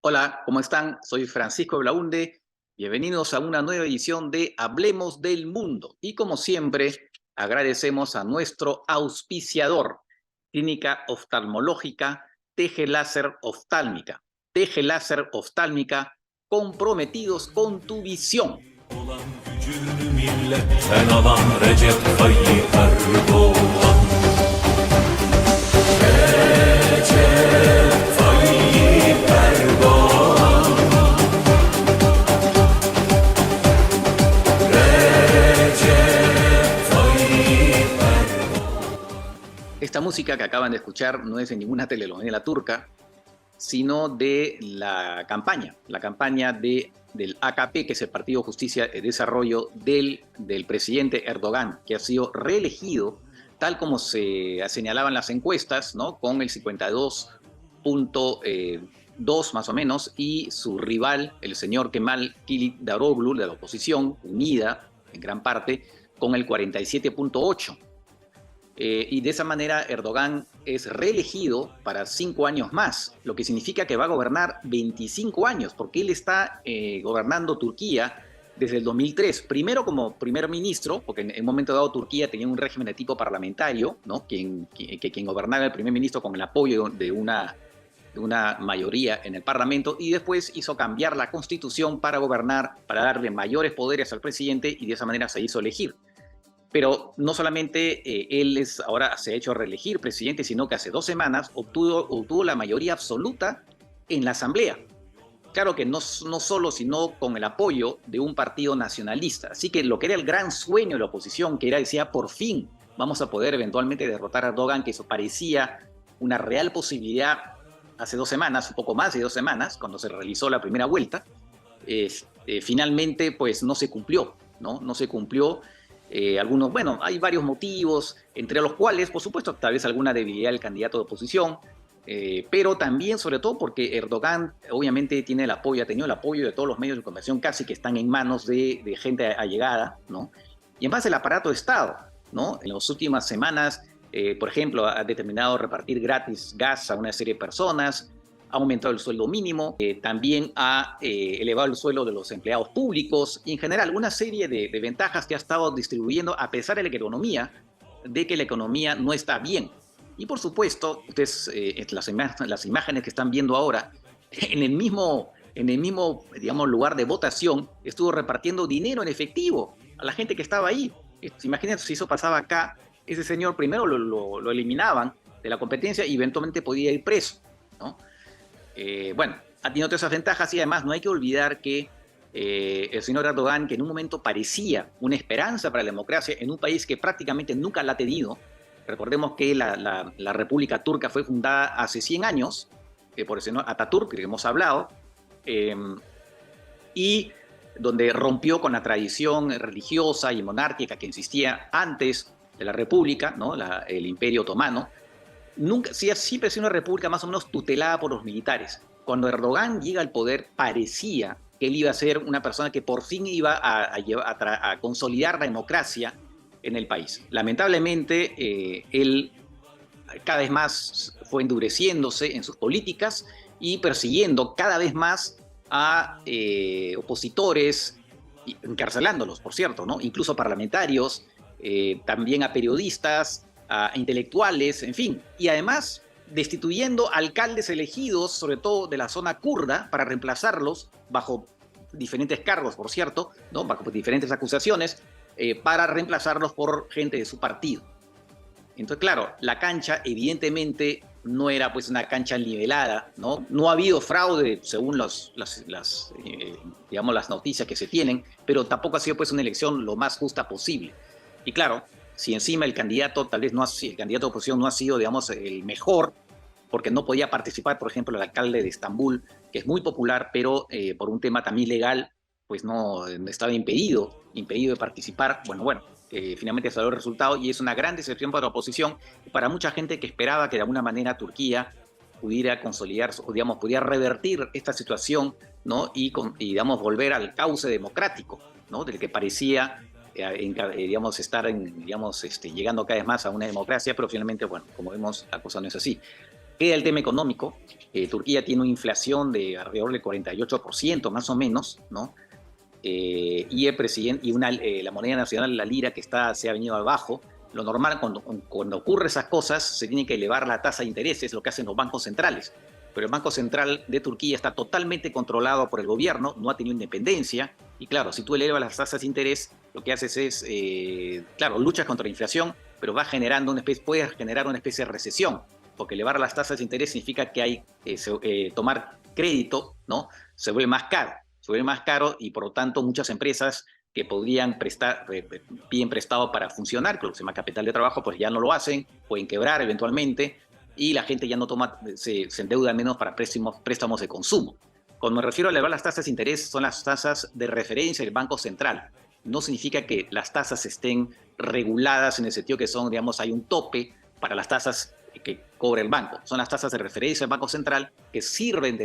Hola, ¿cómo están? Soy Francisco Blaunde. Bienvenidos a una nueva edición de Hablemos del Mundo. Y como siempre, agradecemos a nuestro auspiciador, Clínica Oftalmológica Teje Láser Oftálmica. Teje Láser Oftálmica, comprometidos con tu visión. Olan gücünü milletten alan Recep Tayyip Erdoğan. Recep Tayyip Erdoğan. Recep Tayyip Erdoğan. Esta música que acaban de escuchar no es de ninguna telenovela turca, sino de la campaña del AKP, que es el Partido Justicia y Desarrollo del presidente Erdogan, que ha sido reelegido, tal como se señalaban las encuestas, ¿no? Con el 52.2 más o menos, y su rival, el señor Kemal Kılıçdaroğlu, de la oposición, unida en gran parte, con el 47.8. Y de esa manera Erdogan es reelegido para 5 años más, lo que significa que va a gobernar 25 años, porque él está gobernando Turquía desde el 2003, primero como primer ministro, porque en un momento dado Turquía tenía un régimen de tipo parlamentario, ¿no? quien gobernaba el primer ministro con el apoyo de una mayoría en el Parlamento, y después hizo cambiar la constitución para gobernar, para darle mayores poderes al presidente, y de esa manera se hizo elegir. Pero no solamente él ahora se ha hecho reelegir presidente, sino que hace 2 semanas obtuvo la mayoría absoluta en la Asamblea. Claro que no solo, sino con el apoyo de un partido nacionalista. Así que lo que era el gran sueño de la oposición, que era, decía, por fin vamos a poder eventualmente derrotar a Erdogan, que eso parecía una real posibilidad hace 2 semanas, un poco más de 2 semanas, cuando se realizó la primera vuelta, finalmente pues no se cumplió, ¿no? No se cumplió. Bueno, hay varios motivos, entre los cuales, por supuesto, tal vez alguna debilidad del candidato de oposición, pero también, sobre todo, porque Erdogan obviamente tiene el apoyo, ha tenido el apoyo de todos los medios de comunicación, casi que están en manos de gente allegada, ¿no? Y en base al aparato de Estado, ¿no? En las últimas semanas, por ejemplo, ha determinado repartir gratis gas a una serie de personas, ha aumentado el sueldo mínimo, también ha elevado el sueldo de los empleados públicos y en general una serie de ventajas que ha estado distribuyendo a pesar de que la economía no está bien. Y por supuesto, ustedes, las imágenes que están viendo ahora, en el mismo, digamos, lugar de votación, estuvo repartiendo dinero en efectivo a la gente que estaba ahí. Imagínense si eso pasaba acá, ese señor primero lo eliminaban de la competencia y eventualmente podía ir preso, ¿no? Bueno, ha tenido todas esas ventajas y además no hay que olvidar que el señor Erdogan, que en un momento parecía una esperanza para la democracia en un país que prácticamente nunca la ha tenido. Recordemos que la República Turca fue fundada hace 100 años por el señor Atatürk, que hemos hablado, y donde rompió con la tradición religiosa y monárquica que existía antes de la República, ¿no? El Imperio Otomano. Siempre ha sido una república más o menos tutelada por los militares. Cuando Erdogan llega al poder, parecía que él iba a ser una persona que por fin iba a consolidar la democracia en el país. Lamentablemente, él cada vez más fue endureciéndose en sus políticas y persiguiendo cada vez más a opositores, encarcelándolos, por cierto, ¿no? Incluso parlamentarios, también a periodistas, a intelectuales, en fin, y además destituyendo alcaldes elegidos, sobre todo de la zona kurda, para reemplazarlos bajo diferentes cargos, por cierto, ¿no? Bajo diferentes acusaciones, para reemplazarlos por gente de su partido. Entonces, claro, la cancha evidentemente no era pues una cancha nivelada, ¿no? No ha habido fraude según digamos, las noticias que se tienen, pero tampoco ha sido pues una elección lo más justa posible. Y claro, si encima el candidato, el candidato de oposición no ha sido, digamos, el mejor, porque no podía participar, por ejemplo, el alcalde de Estambul, que es muy popular, pero por un tema también legal, pues no estaba impedido de participar. Bueno, finalmente salió el resultado y es una gran decepción para la oposición y para mucha gente que esperaba que de alguna manera Turquía pudiera consolidar, o digamos, pudiera revertir esta situación, ¿no? Y digamos, volver al cauce democrático, ¿no? Del que parecía digamos, estar llegando cada vez más a una democracia, pero finalmente, bueno, como vemos, la cosa no es así. Queda el tema económico. Turquía tiene una inflación de alrededor del 48% más o menos, ¿no? Y el presidente y la moneda nacional, la lira, que se ha venido abajo. Lo normal cuando ocurre esas cosas se tiene que elevar la tasa de interés, es lo que hacen los bancos centrales. Pero el Banco Central de Turquía está totalmente controlado por el gobierno, no ha tenido independencia. Y claro, si tú elevas las tasas de interés, lo que haces es, claro, luchas contra la inflación, pero puede generar una especie de recesión, porque elevar las tasas de interés significa que hay tomar crédito, ¿no? Se vuelve más caro y por lo tanto muchas empresas que podrían piden prestado para funcionar, que lo que se llama capital de trabajo, pues ya no lo hacen, pueden quebrar eventualmente y la gente ya no se endeuda menos para préstamos de consumo. Cuando me refiero a elevar las tasas de interés, son las tasas de referencia del Banco Central. No significa que las tasas estén reguladas en el sentido que son, digamos, hay un tope para las tasas que cobra el banco. Son las tasas de referencia del Banco Central que sirven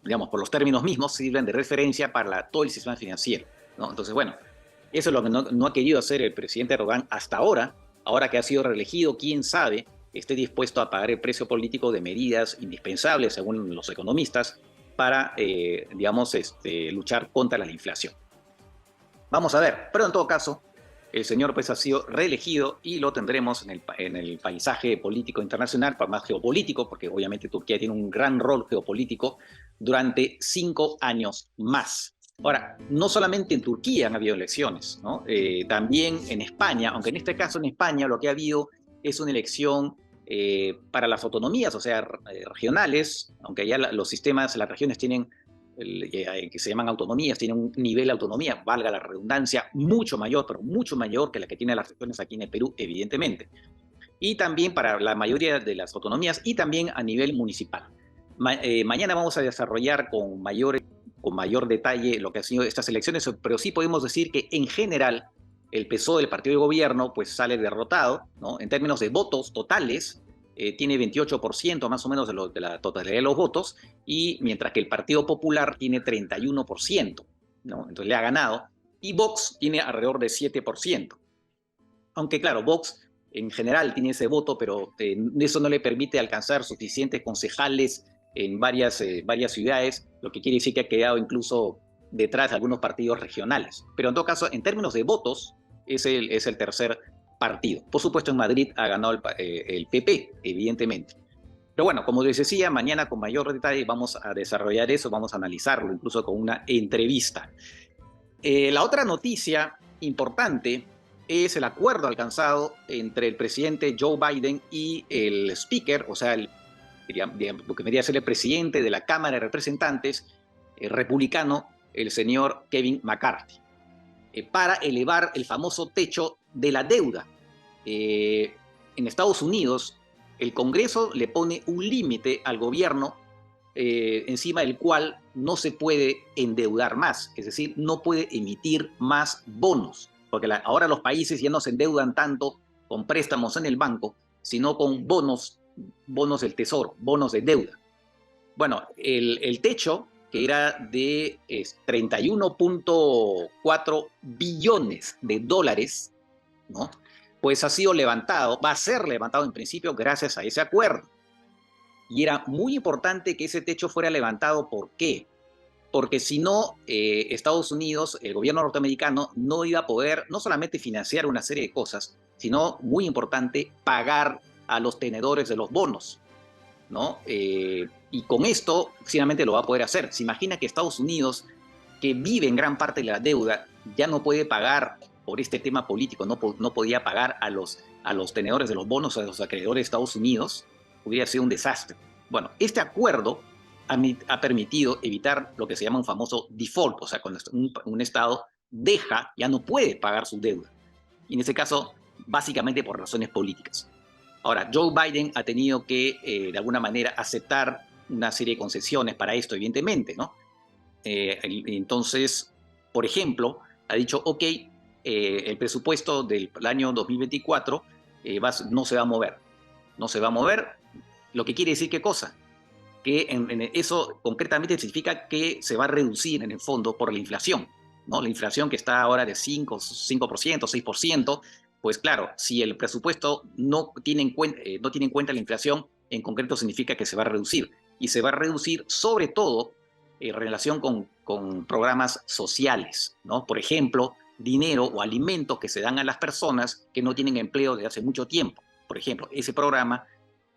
digamos, por los términos mismos, sirven de referencia para todo el sistema financiero, ¿no? Entonces, bueno, eso es lo que no ha querido hacer el presidente Erdogan hasta ahora. Ahora que ha sido reelegido, quién sabe, esté dispuesto a pagar el precio político de medidas indispensables, según los economistas, para, digamos, luchar contra la inflación. Vamos a ver, pero en todo caso, el señor pues ha sido reelegido y lo tendremos en el paisaje político internacional, más geopolítico, porque obviamente Turquía tiene un gran rol geopolítico durante 5 años más. Ahora, no solamente en Turquía han habido elecciones, ¿no? También en España, aunque en este caso en España lo que ha habido es una elección para las autonomías, o sea, regionales, aunque ya los sistemas, las regiones tienen que se llaman autonomías, tienen un nivel de autonomía, valga la redundancia, mucho mayor, pero mucho mayor que la que tienen las regiones aquí en el Perú, evidentemente. Y también para la mayoría de las autonomías y también a nivel municipal. Mañana vamos a desarrollar con mayor detalle lo que han sido estas elecciones, pero sí podemos decir que en general el PSOE, el partido de gobierno, pues sale derrotado, ¿no? En términos de votos totales, tiene 28% más o menos de la totalidad de los votos, y mientras que el Partido Popular tiene 31%, ¿no? Entonces le ha ganado, y Vox tiene alrededor de 7%. Aunque claro, Vox en general tiene ese voto, pero eso no le permite alcanzar suficientes concejales en varias ciudades, lo que quiere decir que ha quedado incluso detrás de algunos partidos regionales. Pero en todo caso, en términos de votos, es el tercer partido. Por supuesto, en Madrid ha ganado el PP, evidentemente. Pero bueno, como les decía, mañana con mayor detalle vamos a desarrollar eso, vamos a analizarlo, incluso con una entrevista. La otra noticia importante es el acuerdo alcanzado entre el presidente Joe Biden y el speaker, o sea, lo que vendría a ser el presidente de la Cámara de Representantes, republicano, el señor Kevin McCarthy, para elevar el famoso techo de la deuda. En Estados Unidos, el Congreso le pone un límite al gobierno encima del cual no se puede endeudar más, es decir, no puede emitir más bonos, porque ahora los países ya no se endeudan tanto con préstamos en el banco, sino con bonos del tesoro, bonos de deuda. Bueno, el techo, que era de 31.4 billones de dólares, ¿no? Pues ha sido levantado, va a ser levantado en principio gracias a ese acuerdo. Y era muy importante que ese techo fuera levantado. ¿Por qué? Porque si no, Estados Unidos, el gobierno norteamericano, no iba a poder no solamente financiar una serie de cosas, sino, muy importante, pagar a los tenedores de los bonos, ¿no? Y con esto, finalmente lo va a poder hacer. Se imagina que Estados Unidos, que vive en gran parte de la deuda, ya no puede pagar por este tema político, no podía pagar a los tenedores de los bonos, a los acreedores de Estados Unidos, hubiera sido un desastre. Bueno, este acuerdo ha permitido evitar lo que se llama un famoso default, o sea, cuando un Estado ya no puede pagar su deuda. Y en este caso, básicamente por razones políticas. Ahora, Joe Biden ha tenido que, de alguna manera, aceptar una serie de concesiones para esto, evidentemente, ¿no? Entonces, por ejemplo, ha dicho, ok, el presupuesto del año 2024 no se va a mover. No se va a mover, lo que quiere decir, ¿qué cosa? Que eso concretamente significa que se va a reducir en el fondo por la inflación, ¿no? La inflación que está ahora de 5%, 6%, pues claro, si el presupuesto no tiene en cuenta la inflación, en concreto significa que se va a reducir. Y se va a reducir sobre todo en relación con programas sociales, ¿no? Por ejemplo, dinero o alimentos que se dan a las personas que no tienen empleo desde hace mucho tiempo. Por ejemplo, ese programa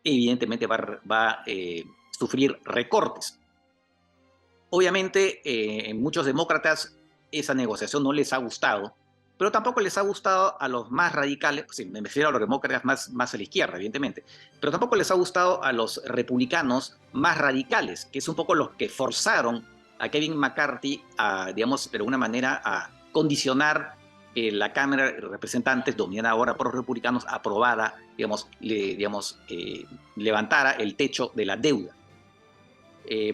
evidentemente va a sufrir recortes. Obviamente, muchos demócratas esa negociación no les ha gustado, pero tampoco les ha gustado a los más radicales, sí, me refiero a los demócratas más a la izquierda, evidentemente, pero tampoco les ha gustado a los republicanos más radicales, que es un poco los que forzaron a Kevin McCarthy a, digamos, de alguna manera, a condicionar que la Cámara de Representantes, dominada ahora por los republicanos, aprobara, levantara el techo de la deuda.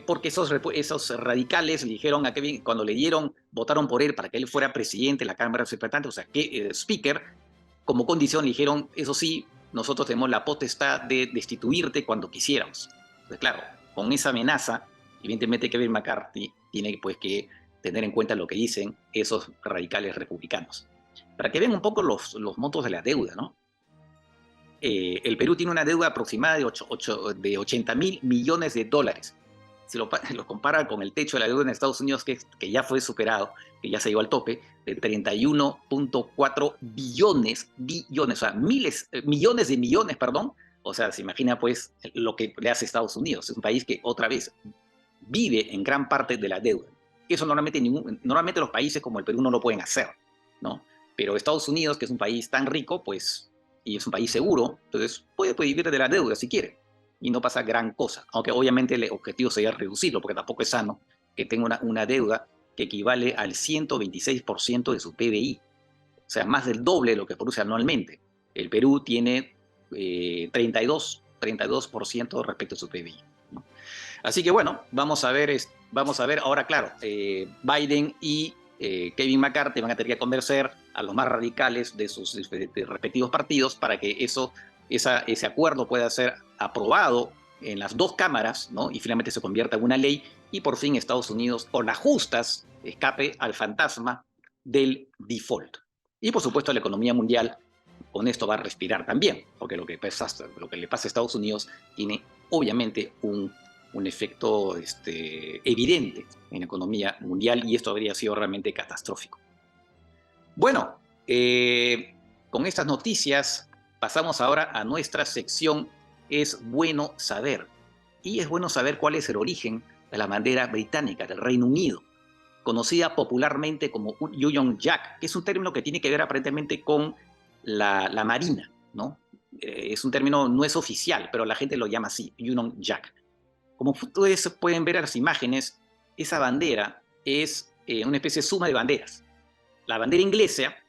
Porque esos radicales le dijeron a Kevin, cuando le dieron, votaron por él para que él fuera presidente de la Cámara de Representantes, o sea, que Speaker, como condición le dijeron, eso sí, nosotros tenemos la potestad de destituirte cuando quisiéramos. Entonces, claro, con esa amenaza, evidentemente Kevin McCarthy tiene pues que tener en cuenta lo que dicen esos radicales republicanos. Para que vean un poco los montos de la deuda, ¿no? El Perú tiene una deuda aproximada de 80.000 millones de dólares. Si lo compara con el techo de la deuda en Estados Unidos, que ya fue superado, que ya se llegó al tope, de 31.4 billones, o sea, millones de millones, perdón. O sea, se imagina pues lo que le hace Estados Unidos. Es un país que otra vez vive en gran parte de la deuda. Eso normalmente los países como el Perú no lo pueden hacer, ¿no? Pero Estados Unidos, que es un país tan rico, pues, y es un país seguro, entonces puede vivir de la deuda si quiere. Y no pasa gran cosa, aunque obviamente el objetivo sería reducirlo, porque tampoco es sano que tenga una deuda que equivale al 126% de su PBI, o sea, más del doble de lo que produce anualmente. El Perú tiene 32% respecto a su PBI, ¿no? Así que bueno, vamos a ver ahora, claro, Biden y Kevin McCarthy van a tener que convencer a los más radicales de sus respectivos partidos para que ese acuerdo pueda ser aprobado en las dos cámaras, ¿no? Y finalmente se convierta en una ley y por fin Estados Unidos, por las justas, escape al fantasma del default. Y por supuesto la economía mundial con esto va a respirar también, porque lo que le pasa a Estados Unidos tiene obviamente un efecto evidente en la economía mundial y esto habría sido realmente catastrófico. Bueno, con estas noticias pasamos ahora a nuestra sección Es bueno saber. Y es bueno saber cuál es el origen de la bandera británica del Reino Unido, conocida popularmente como Union Jack, que es un término que tiene que ver aparentemente con la marina, ¿no? Es un término, no es oficial, pero la gente lo llama así, Union Jack. Como ustedes pueden ver en las imágenes, esa bandera es una especie de suma de banderas. La bandera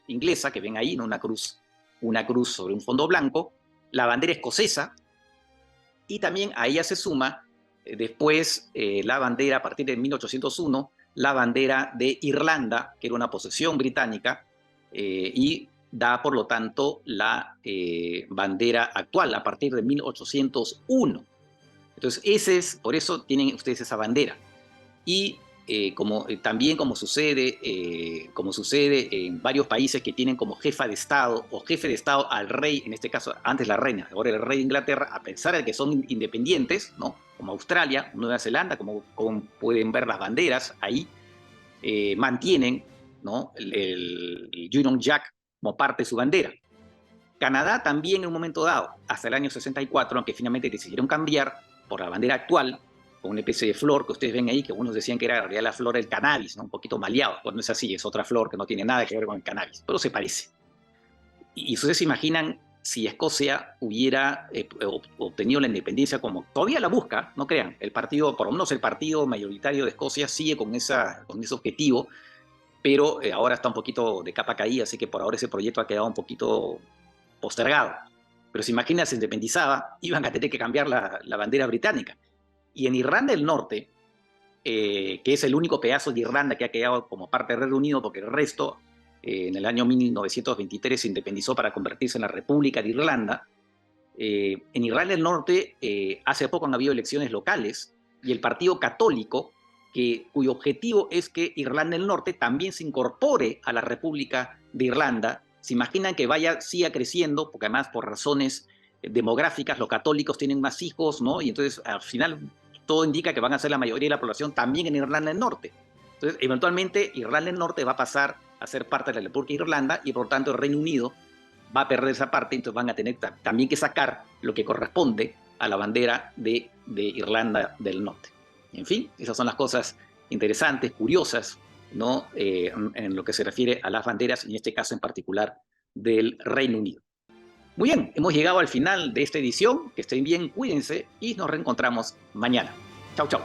inglesa que ven ahí, ¿no? Una cruz sobre un fondo blanco, la bandera escocesa, y también a ella se suma después la bandera, a partir de 1801, la bandera de Irlanda, que era una posesión británica, y da, por lo tanto, la bandera actual, a partir de 1801. Entonces, por eso tienen ustedes esa bandera. Y también como sucede en varios países que tienen como jefa de Estado o jefe de Estado al rey, en este caso antes la reina, ahora el rey de Inglaterra, a pesar de que son independientes, ¿no? Como Australia, Nueva Zelanda, como pueden ver las banderas ahí, mantienen, ¿no? el Union Jack como parte de su bandera. Canadá también en un momento dado, hasta el año 64, aunque finalmente decidieron cambiar por la bandera actual, con una especie de flor que ustedes ven ahí, que algunos decían que era en realidad la flor del cannabis, ¿no? Un poquito maleado. Pues no es así, es otra flor que no tiene nada que ver con el cannabis, pero se parece. Y ustedes se imaginan si Escocia hubiera obtenido la independencia, como todavía la busca, no crean, el partido, por lo menos el partido mayoritario de Escocia sigue con ese objetivo, pero ahora está un poquito de capa caída, así que por ahora ese proyecto ha quedado un poquito postergado. Pero se imagina, se independizaba, iban a tener que cambiar la bandera británica. Y en Irlanda del Norte, que es el único pedazo de Irlanda que ha quedado como parte del Reino Unido, porque el resto, en el año 1923, se independizó para convertirse en la República de Irlanda. En Irlanda del Norte, hace poco han habido elecciones locales, y el Partido Católico, cuyo objetivo es que Irlanda del Norte también se incorpore a la República de Irlanda, se imaginan que siga creciendo, porque además por razones demográficas, los católicos tienen más hijos, ¿no? Y entonces al final todo indica que van a ser la mayoría de la población también en Irlanda del Norte. Entonces, eventualmente Irlanda del Norte va a pasar a ser parte de la República de Irlanda y por lo tanto el Reino Unido va a perder esa parte, entonces van a tener también que sacar lo que corresponde a la bandera de Irlanda del Norte. En fin, esas son las cosas interesantes, curiosas, ¿no? En lo que se refiere a las banderas, y en este caso en particular del Reino Unido. Muy bien, hemos llegado al final de esta edición. Que estén bien, cuídense y nos reencontramos mañana. Chau, chau.